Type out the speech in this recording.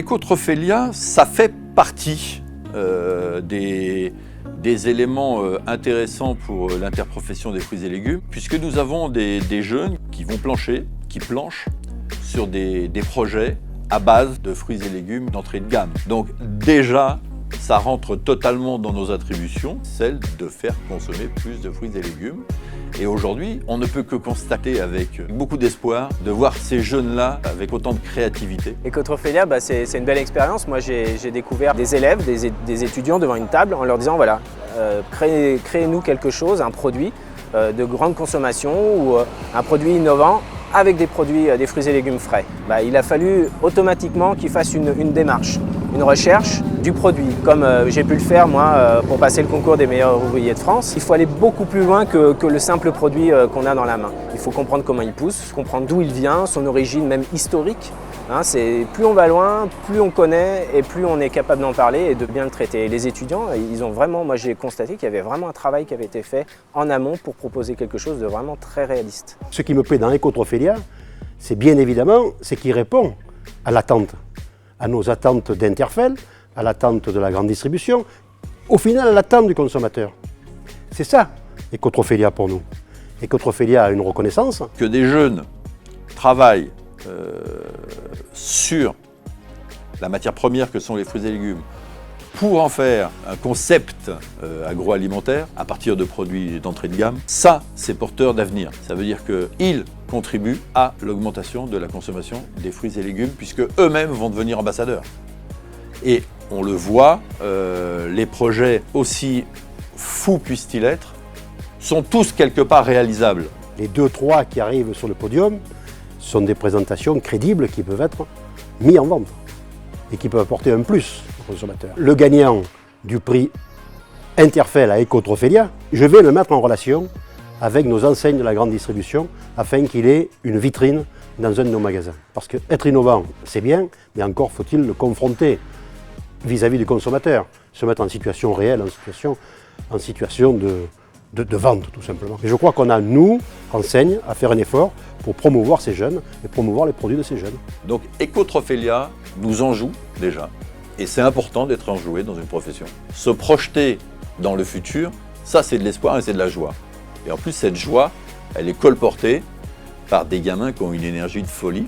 Ecotrophelia, ça fait partie des éléments intéressants pour l'interprofession des fruits et légumes, puisque nous avons des jeunes qui vont plancher, qui planchent sur des projets à base de fruits et légumes d'entrée de gamme. Donc déjà, ça rentre totalement dans nos attributions, celle de faire consommer plus de fruits et légumes. Et aujourd'hui, on ne peut que constater avec beaucoup d'espoir de voir ces jeunes-là avec autant de créativité. Ecotrophelia, c'est une belle expérience. Moi, j'ai découvert des élèves, des étudiants devant une table en leur disant voilà, créez-nous quelque chose, un produit de grande consommation ou un produit innovant avec des produits, des fruits et légumes frais. Il a fallu automatiquement qu'ils fassent une démarche, une recherche du produit, comme j'ai pu le faire moi pour passer le concours des meilleurs ouvriers de France. Il faut aller beaucoup plus loin que le simple produit qu'on a dans la main. Il faut comprendre comment il pousse, comprendre d'où il vient, son origine même historique. Plus on va loin, plus on connaît et plus on est capable d'en parler et de bien le traiter. Et les étudiants, ils ont vraiment, moi j'ai constaté qu'il y avait vraiment un travail qui avait été fait en amont pour proposer quelque chose de vraiment très réaliste. Ce qui me plaît dans Ecotrophelia, c'est bien évidemment, c'est qu'il répond à l'attente, à nos attentes d'Interfel, à l'attente de la grande distribution, au final à l'attente du consommateur. C'est ça, Ecotrophelia pour nous. Ecotrophelia a une reconnaissance. Que des jeunes travaillent sur la matière première que sont les fruits et légumes pour en faire un concept agroalimentaire à partir de produits d'entrée de gamme, ça c'est porteur d'avenir. Ça veut dire qu'ils contribuent à l'augmentation de la consommation des fruits et légumes puisque eux-mêmes vont devenir ambassadeurs. Et on le voit, les projets aussi fous puissent-ils être, sont tous quelque part réalisables. Les 2-3 qui arrivent sur le podium sont des présentations crédibles qui peuvent être mises en vente et qui peuvent apporter un plus au consommateur. Le gagnant du prix Interfel à Ecotrophelia, je vais le mettre en relation avec nos enseignes de la grande distribution afin qu'il ait une vitrine dans un de nos magasins. Parce qu'être innovant, c'est bien, mais encore faut-il le confronter vis-à-vis du consommateur, se mettre en situation réelle, en situation de vente tout simplement. Et je crois qu'on a, nous, enseigne, à faire un effort pour promouvoir ces jeunes et promouvoir les produits de ces jeunes. Donc Ecotrophelia nous enjoue déjà, et c'est important d'être enjoué dans une profession. Se projeter dans le futur, ça c'est de l'espoir et c'est de la joie. Et en plus cette joie, elle est colportée par des gamins qui ont une énergie de folie.